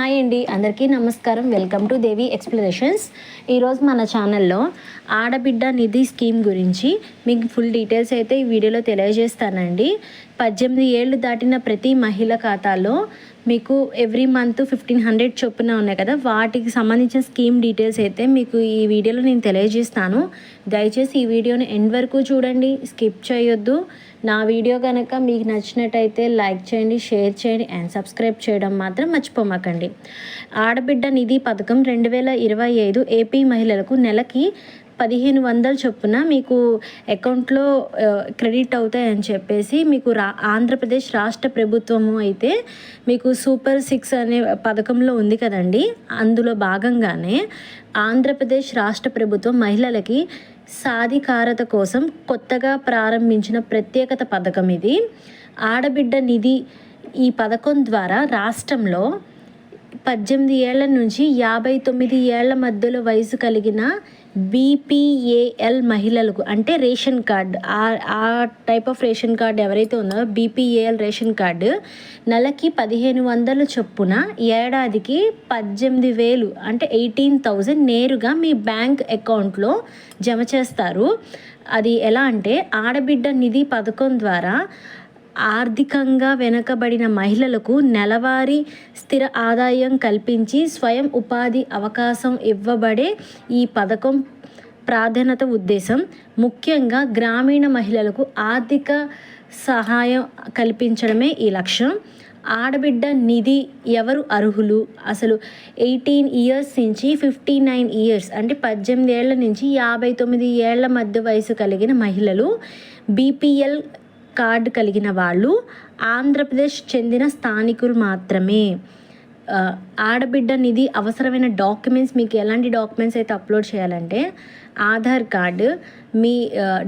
Hi అండి, అందరికీ నమస్కారం. Welcome to Devi explanations. ఈరోజు మన ఛానల్లో ఆడబిడ్డ నిధి స్కీమ్ గురించి మీకు ఫుల్ డీటెయిల్స్ అయితే ఈ వీడియోలో తెలియజేస్తానండి. 18 ఏళ్ళు దాటిన ప్రతి మహిళ ఖాతాలో మీకు ఎవ్రీ మంత్ 1500 చొప్పున ఉన్నాయి కదా, వాటికి సంబంధించిన స్కీమ్ డీటెయిల్స్ అయితే మీకు ఈ వీడియోలో నేను తెలియజేస్తాను. దయచేసి ఈ వీడియోని ఎండ్ వరకు చూడండి, స్కిప్ చేయొద్దు. నా వీడియో కనుక మీకు నచ్చినట్టయితే లైక్ చేయండి, షేర్ చేయండి అండ్ సబ్స్క్రైబ్ చేయడం మాత్రం మర్చిపోమాకండి. ఆడబిడ్డ నిధి పథకం 2025 ఏపీ మహిళలకు నెలకి 1500 చొప్పున మీకు అకౌంట్లో క్రెడిట్ అవుతాయని చెప్పేసి మీకు ఆంధ్రప్రదేశ్ రాష్ట్ర ప్రభుత్వము అయితే మీకు సూపర్ 6 అనే పథకంలో ఉంది కదండి. అందులో భాగంగానే ఆంధ్రప్రదేశ్ రాష్ట్ర ప్రభుత్వం మహిళలకి సాధికారత కోసం కొత్తగా ప్రారంభించిన ప్రత్యేకత పథకం ఇది. ఆడబిడ్డ నిధి ఈ పథకం ద్వారా రాష్ట్రంలో 18 ఏళ్ల నుంచి 59 ఏళ్ల మధ్యలో వయసు కలిగిన బీపీఏఎల్ మహిళలకు, అంటే రేషన్ కార్డు, ఆ టైప్ ఆఫ్ రేషన్ కార్డు ఎవరైతే ఉందో బీపీఏఎల్ రేషన్ కార్డు నెలకి 1500 చొప్పున ఏడాదికి 18,000 అంటే 18,000 నేరుగా మీ బ్యాంక్ అకౌంట్లో జమ చేస్తారు. అది ఎలా అంటే ఆడబిడ్డ నిధి పథకం ద్వారా ఆర్థికంగా వెనుకబడిన మహిళలకు నెలవారీ స్థిర ఆదాయం కల్పించి స్వయం ఉపాధి అవకాశం ఇవ్వబడే ఈ పథకం ప్రాధాన్యత ఉద్దేశం ముఖ్యంగా గ్రామీణ మహిళలకు ఆర్థిక సహాయం కల్పించడమే ఈ లక్ష్యం. ఆడబిడ్డ నిధి ఎవరు అర్హులు? అసలు 18 ఇయర్స్ నుంచి 59 ఇయర్స్ అంటే 18 ఏళ్ల నుంచి 59 ఏళ్ల మధ్య వయసు కలిగిన మహిళలు, బీపీఎల్ కార్డు కలిగిన వాళ్ళు, ఆంధ్రప్రదేశ్ చెందిన స్థానికులు మాత్రమే. ఆడబిడ్డ నిధి అవసరమైన డాక్యుమెంట్స్, మీకు ఎలాంటి డాక్యుమెంట్స్ అయితే అప్లోడ్ చేయాలంటే Aadhaar card, me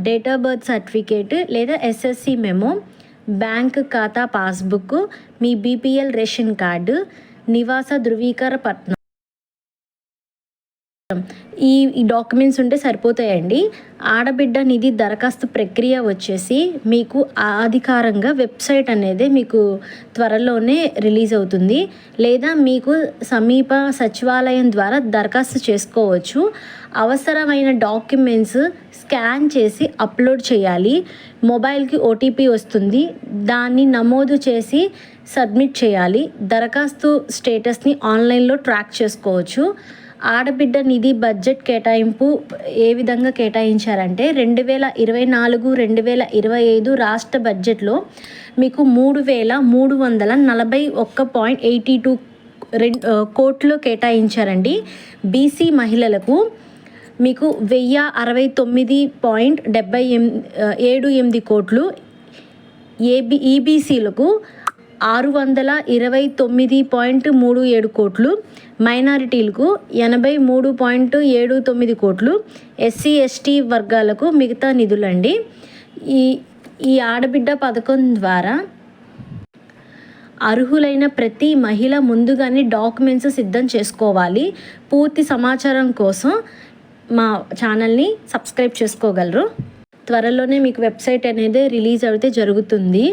date of birth certificate లేదా ఎస్ఎస్సి మెమో, బ్యాంక్ ఖాతా పాస్బుక్, మీ బీపీఎల్ రేషన్ కార్డు, నివాస ధృవీకరణ పత్రం, ఈ డాక్యుమెంట్స్ ఉంటే సరిపోతాయండి. ఆడబిడ్డ నిధి దరఖాస్తు ప్రక్రియ వచ్చేసి మీకు అధికారంగా వెబ్సైట్ అనేది మీకు త్వరలోనే రిలీజ్ అవుతుంది, లేదా మీకు సమీప సచివాలయం ద్వారా దరఖాస్తు చేసుకోవచ్చు. అవసరమైన డాక్యుమెంట్స్ స్కాన్ చేసి అప్లోడ్ చేయాలి. మొబైల్కి ఓటీపీ వస్తుంది, దాన్ని నమోదు చేసి సబ్మిట్ చేయాలి. దరఖాస్తు స్టేటస్ని ఆన్లైన్లో ట్రాక్ చేసుకోవచ్చు. ఆడబిడ్డ నిధి బడ్జెట్ కేటాయింపు ఏ విధంగా కేటాయించారంటే 2024-2025 రాష్ట్ర బడ్జెట్లో మీకు 3,341.82 కోట్లు కేటాయించారండి. బీసీ మహిళలకు మీకు 1,069.78 కోట్లు, ఈబీసీలకు 629.37 కోట్లు, మైనారిటీలకు 83.79 కోట్లు, ఎస్సీ ఎస్టీ వర్గాలకు మిగతా నిధులండి. ఈ ఆడబిడ్డ పథకం ద్వారా అర్హులైన ప్రతి మహిళ ముందుగానే డాక్యుమెంట్స్ సిద్ధం చేసుకోవాలి. పూర్తి సమాచారం కోసం మా ఛానల్ని సబ్స్క్రైబ్ చేసుకోగలరు. త్వరలోనే మీకు వెబ్సైట్ అనేది రిలీజ్ అయితే జరుగుతుంది.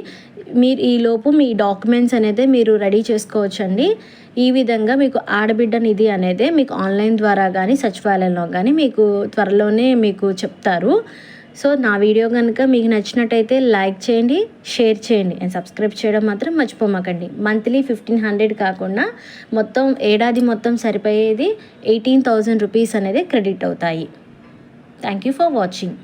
మీరు ఈలోపు మీ డాక్యుమెంట్స్ అనేది మీరు రెడీ చేసుకోవచ్చండి. ఈ విధంగా మీకు ఆడబిడ్డ నిధి అనేది మీకు ఆన్లైన్ ద్వారా కానీ సచివాలయంలో కానీ మీకు త్వరలోనే మీకు చెప్తారు. సో నా వీడియో కనుక మీకు నచ్చినట్టయితే లైక్ చేయండి, షేర్ చేయండి అండ్ సబ్స్క్రైబ్ చేయడం మాత్రం మర్చిపోమాకండి. మంత్లీ 1500 కాకుండా మొత్తం ఏడాది మొత్తం సరిపోయేది 18,000 రూపీస్ అనేది క్రెడిట్ అవుతాయి. Thank you for watching.